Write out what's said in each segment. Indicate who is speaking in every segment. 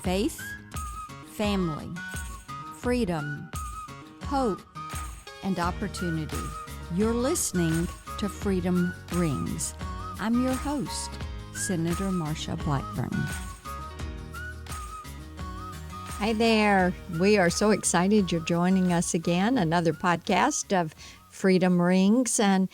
Speaker 1: faith, family, freedom, hope, and opportunity. You're listening to Freedom Rings. I'm your host, Senator Marsha Blackburn. Hi there. We are so excited you're joining us again, another podcast of Freedom Rings, and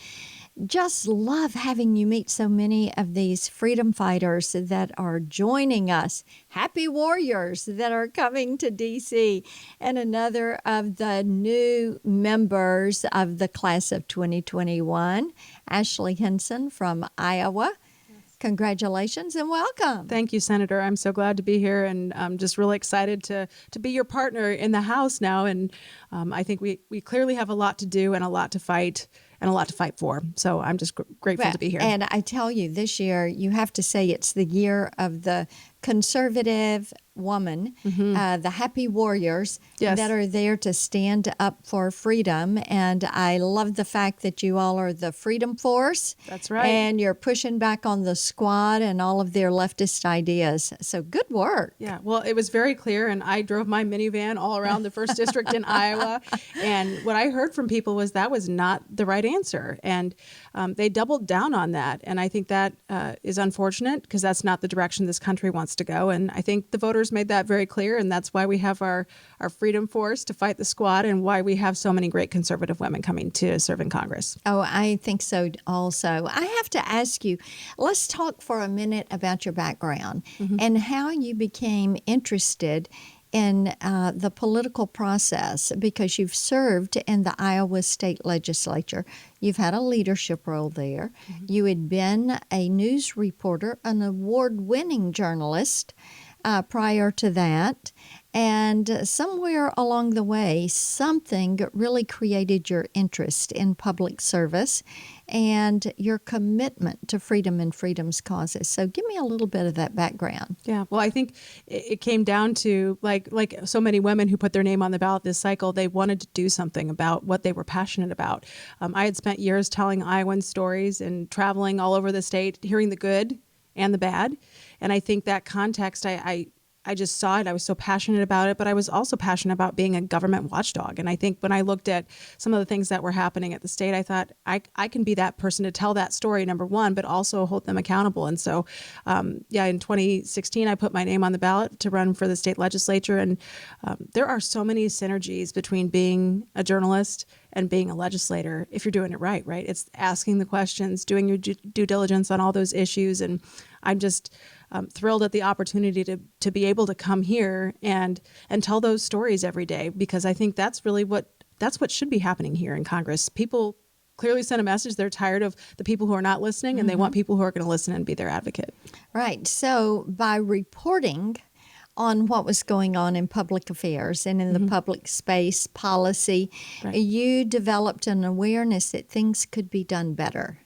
Speaker 1: just love having you meet so many of these freedom fighters that are joining us. Happy warriors that are coming to D.C. and another of the new members of the class of 2021, Ashley Hinson from Iowa. Congratulations and welcome.
Speaker 2: Thank you, Senator. I'm so glad to be here, and I'm just really excited to be your partner in the House now. And I think we clearly have a lot to do and a lot to fight for. So I'm just grateful to be here.
Speaker 1: And I tell you, this year, you have to say it's the year of the conservative woman, the happy warriors that are there to stand up for freedom. And I love the fact that you all are the Freedom Force.
Speaker 2: That's right.
Speaker 1: And you're pushing back on the squad and all of their leftist ideas. So good work.
Speaker 2: Yeah, well, it was very clear, and I drove my minivan all around the 1st District in Iowa. And what I heard from people was that was not the right answer. And they doubled down on that. And I think that is unfortunate because that's not the direction this country wants to go. And I think the voters made that very clear. And that's why we have our Freedom Force to fight the squad and why we have so many great conservative women coming to serve in Congress.
Speaker 1: Oh, I think so also. I have to ask you, let's talk for a minute about your background and how you became interested in the political process, because you've served in the Iowa State Legislature. You've had a leadership role there. You had been a news reporter, an award-winning journalist prior to that. And somewhere along the way, something really created your interest in public service and your commitment to freedom and freedom's causes. So give me a little bit of that background.
Speaker 2: Yeah, well, I think it came down to, like so many women who put their name on the ballot this cycle, they wanted to do something about what they were passionate about. I had spent years telling Iowan stories and traveling all over the state, hearing the good and the bad. And I think that context, I just saw it. I was so passionate about it, but I was also passionate about being a government watchdog. And I think when I looked at some of the things that were happening at the state, I thought I can be that person to tell that story, number one, but also hold them accountable. And so, in 2016, I put my name on the ballot to run for the state legislature. And there are so many synergies between being a journalist and being a legislator if you're doing it right? It's asking the questions, doing your due diligence on all those issues. And I'm just thrilled at the opportunity to be able to come here and tell those stories every day, because I think that's really what should be happening here in Congress. People clearly send a message. They're tired of the people who are not listening, and they want people who are going to listen and be their advocate.
Speaker 1: Right. So by reporting on what was going on in public affairs and in the public space policy, you developed an awareness that things could be done better.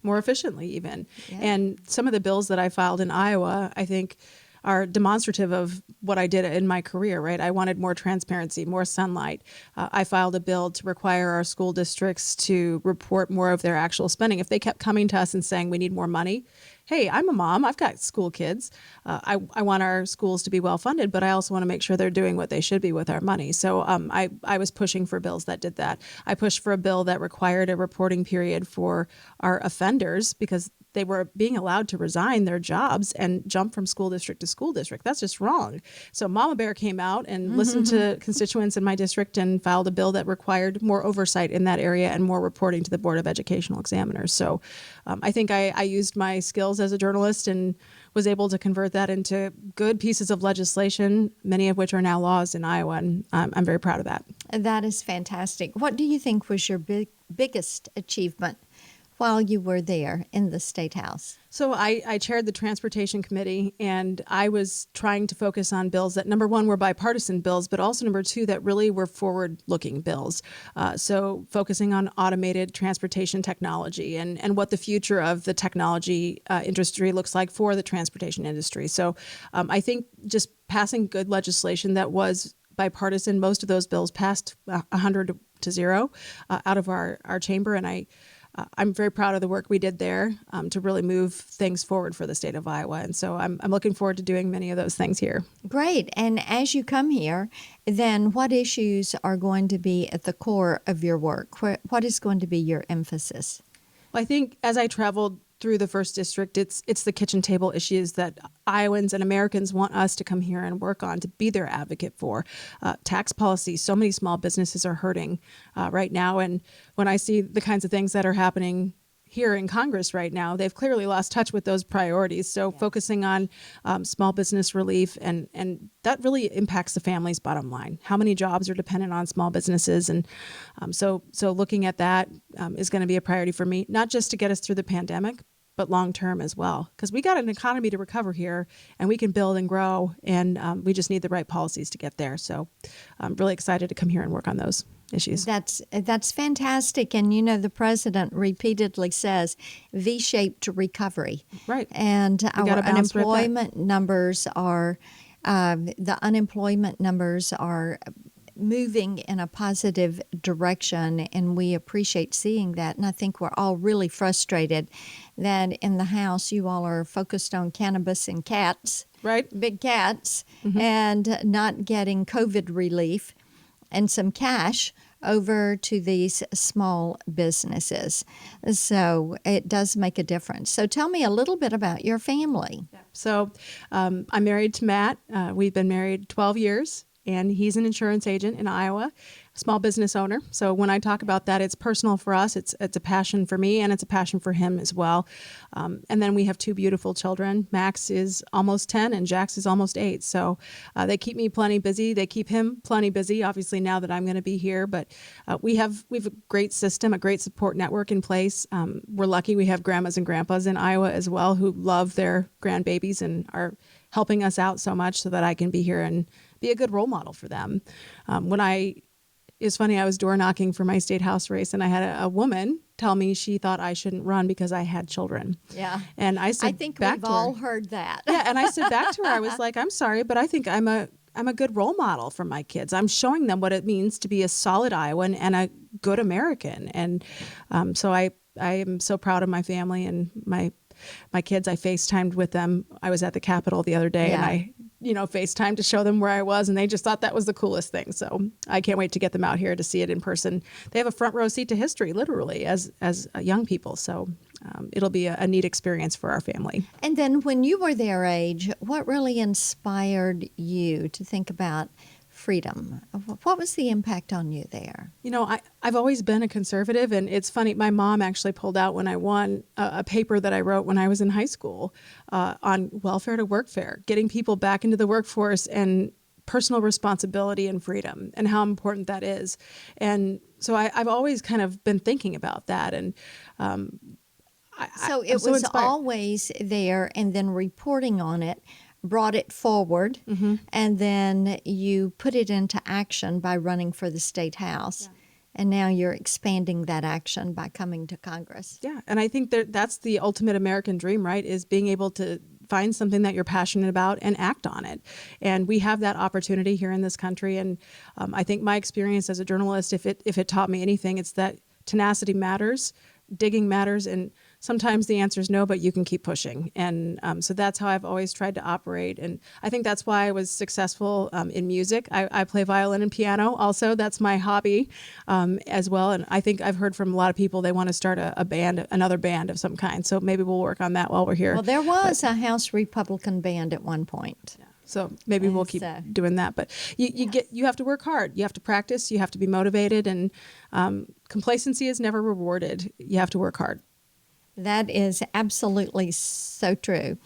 Speaker 2: More efficiently even. Yeah. And some of the bills that I filed in Iowa, I think, are demonstrative of what I did in my career, right? I wanted more transparency, more sunlight. I filed a bill to require our school districts to report more of their actual spending. If they kept coming to us and saying we need more money, hey, I'm a mom, I've got school kids. I want our schools to be well funded, but I also want to make sure they're doing what they should be with our money. So I was pushing for bills that did that. I pushed for a bill that required a reporting period for our offenders, because they were being allowed to resign their jobs and jump from school district to school district. That's just wrong. So Mama Bear came out and listened to constituents in my district and filed a bill that required more oversight in that area and more reporting to the Board of Educational Examiners. So I think I used my skills as a journalist and was able to convert that into good pieces of legislation, many of which are now laws in Iowa, and I'm very proud of that.
Speaker 1: That is fantastic. What do you think was your biggest achievement while you were there in the State House?
Speaker 2: So I chaired the Transportation Committee, and I was trying to focus on bills that, number one, were bipartisan bills, but also, number two, that really were forward-looking bills. So focusing on automated transportation technology and what the future of the technology industry looks like for the transportation industry. So I think just passing good legislation that was bipartisan. Most of those bills passed 100 to 0 out of our chamber, and I'm very proud of the work we did there to really move things forward for the state of Iowa. And so I'm looking forward to doing many of those things here.
Speaker 1: Great. And as you come here, then what issues are going to be at the core of your work? What is going to be your emphasis?
Speaker 2: Well, I think as I traveled through the first district, it's the kitchen table issues that Iowans and Americans want us to come here and work on, to be their advocate for. Tax policy, so many small businesses are hurting right now. And when I see the kinds of things that are happening here in Congress right now, they've clearly lost touch with those priorities. So focusing on small business relief, and that really impacts the family's bottom line. How many jobs are dependent on small businesses? And so looking at that is going to be a priority for me, not just to get us through the pandemic, but long term as well, because we got an economy to recover here, and we can build and grow, and we just need the right policies to get there. So I'm really excited to come here and work on those issues.
Speaker 1: That's fantastic. And the president repeatedly says V-shaped recovery.
Speaker 2: Right.
Speaker 1: And our
Speaker 2: gotta bounce right back.
Speaker 1: unemployment numbers are moving in a positive direction, and we appreciate seeing that. And I think we're all really frustrated that in the House you all are focused on cannabis and cats,
Speaker 2: Right.
Speaker 1: big cats, and not getting COVID relief and some cash over to these small businesses. So it does make a difference. So tell me a little bit about your family.
Speaker 2: So I'm married to Matt. We've been married 12 years. And he's an insurance agent in Iowa, small business owner. So when I talk about that, it's personal for us. It's a passion for me, and it's a passion for him as well. And then we have two beautiful children. Max is almost 10 and Jax is almost 8. So they keep me plenty busy. They keep him plenty busy, obviously, now that I'm going to be here. But we have a great system, a great support network in place. We're lucky we have grandmas and grandpas in Iowa as well who love their grandbabies and are helping us out so much so that I can be here and be a good role model for them. It's funny, I was door knocking for my state house race, and I had a woman tell me she thought I shouldn't run because I had children.
Speaker 1: Yeah.
Speaker 2: And I said,
Speaker 1: I think we've all heard that.
Speaker 2: Yeah, and I said back to her, I was like, I'm sorry, but I think I'm a good role model for my kids. I'm showing them what it means to be a solid Iowan and a good American. And so I am so proud of my family and my kids. I FaceTimed with them. I was at the Capitol the other day, and I FaceTime to show them where I was, and they just thought that was the coolest thing. So I can't wait to get them out here to see it in person. They have a front row seat to history, literally, as young people. So it'll be a neat experience for our family.
Speaker 1: And then when you were their age, what really inspired you to think about freedom? What was the impact on you there?
Speaker 2: I've always been a conservative, and it's funny. My mom actually pulled out when I won a paper that I wrote when I was in high school on welfare to workfare, getting people back into the workforce and personal responsibility and freedom, and how important that is. And so I've always kind of been thinking about that. And
Speaker 1: so it was always there, and then reporting on it brought it forward, and then you put it into action by running for the state house. Yeah. And now you're expanding that action by coming to Congress.
Speaker 2: Yeah, and I think that's the ultimate American dream, right, is being able to find something that you're passionate about and act on it. And we have that opportunity here in this country. And I think my experience as a journalist, if it taught me anything, it's that tenacity matters, digging matters, and sometimes the answer is no, but you can keep pushing. And so that's how I've always tried to operate. And I think that's why I was successful in music. I play violin and piano also. That's my hobby as well. And I think I've heard from a lot of people they want to start a band, another band of some kind. So maybe we'll work on that while we're here.
Speaker 1: Well, there was a House Republican band at one point.
Speaker 2: Yeah. So maybe we'll keep doing that. But you have to work hard. You have to practice. You have to be motivated. And complacency is never rewarded. You have to work hard.
Speaker 1: That is absolutely so true.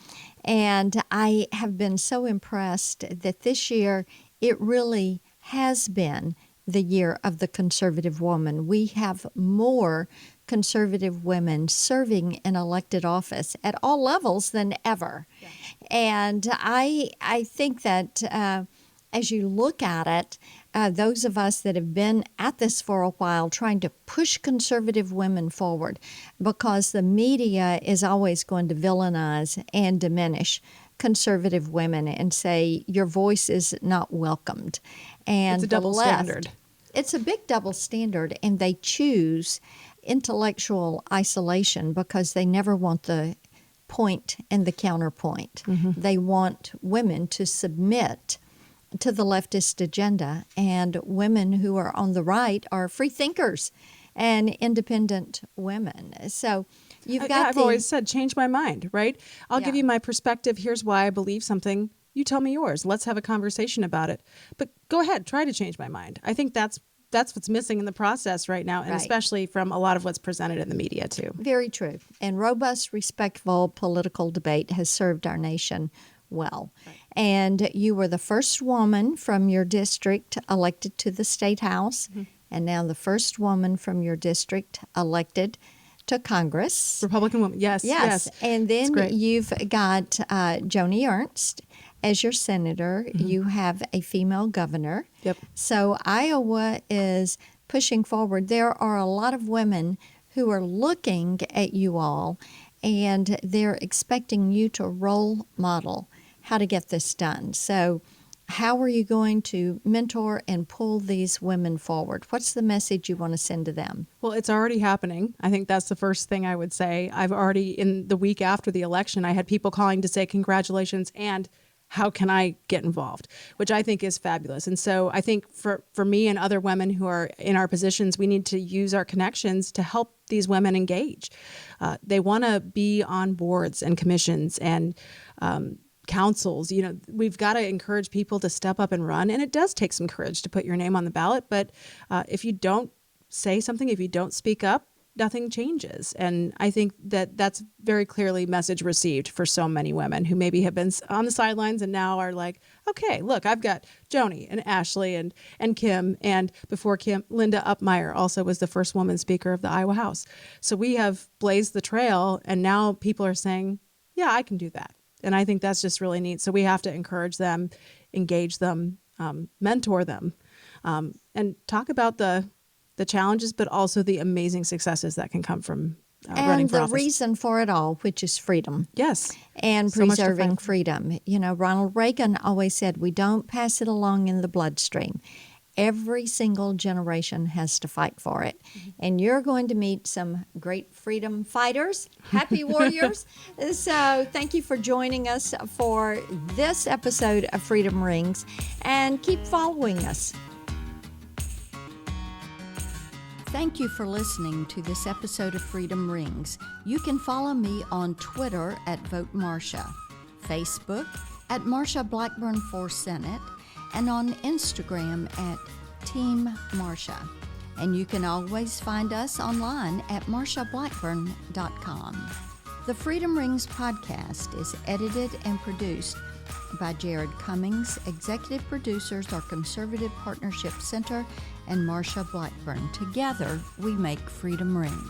Speaker 1: And I have been so impressed that this year it really has been the year of the conservative woman. We have more conservative women serving in elected office at all levels than ever. Yeah. And I think that as you look at it, those of us that have been at this for a while trying to push conservative women forward, because the media is always going to villainize and diminish conservative women and say your voice is not welcomed. And
Speaker 2: it's a double standard.
Speaker 1: It's a big double standard, and they choose intellectual isolation because they never want the point and the counterpoint. They want women to submit to the leftist agenda, and women who are on the right are free thinkers and independent women. So you've got
Speaker 2: I've always said, change my mind, right? I'll give
Speaker 1: Yeah.
Speaker 2: you my perspective. Here's why I believe something. You tell me yours. Let's have a conversation about it. But go ahead, try to change my mind. I think that's what's missing in the process right now, and
Speaker 1: Right.
Speaker 2: especially from a lot of what's presented in the media too.
Speaker 1: Very true. And robust, respectful political debate has served our nation well. And you were the first woman from your district elected to the state house, and now the first woman from your district elected to Congress.
Speaker 2: Republican woman, yes.
Speaker 1: And
Speaker 2: It's
Speaker 1: then
Speaker 2: great.
Speaker 1: you've got Joni Ernst as your senator. You have a female governor.
Speaker 2: Yep.
Speaker 1: So Iowa is pushing forward. There are a lot of women who are looking at you all, and they're expecting you to role model how to get this done. So how are you going to mentor and pull these women forward? What's the message you want to send to them?
Speaker 2: Well, it's already happening. I think that's the first thing I would say. I've already, in the week after the election, I had people calling to say congratulations and how can I get involved, which I think is fabulous. And so I think for me and other women who are in our positions, we need to use our connections to help these women engage. They want to be on boards and commissions and councils. You know, we've got to encourage people to step up and run. And it does take some courage to put your name on the ballot. But if you don't say something, if you don't speak up, nothing changes. And I think that that's very clearly message received for so many women who maybe have been on the sidelines and now are like, okay, look, I've got Joni and Ashley and Kim. And before Kim, Linda Upmeyer also was the first woman speaker of the Iowa House. So we have blazed the trail, and now people are saying, yeah, I can do that. And I think that's just really neat. So we have to encourage them, engage them, mentor them, and talk about the challenges, but also the amazing successes that can come from running for
Speaker 1: And the
Speaker 2: office.
Speaker 1: reason for it all, which is freedom.
Speaker 2: Yes.
Speaker 1: And
Speaker 2: So much to
Speaker 1: preserving
Speaker 2: fight for.
Speaker 1: freedom. You know, Ronald Reagan always said, we don't pass it along in the bloodstream. Every single generation has to fight for it. And you're going to meet some great freedom fighters, happy warriors. So thank you for joining us for this episode of Freedom Rings, and keep following us. Thank you for listening to this episode of Freedom Rings. You can follow me on Twitter at Vote Marsha, Facebook at Marsha Blackburn for Senate, and on Instagram at Team Marsha. And you can always find us online at marshablackburn.com. The Freedom Rings podcast is edited and produced by Jared Cummings. Executive producers are Conservative Partnership Center and Marsha Blackburn. Together, we make Freedom Ring.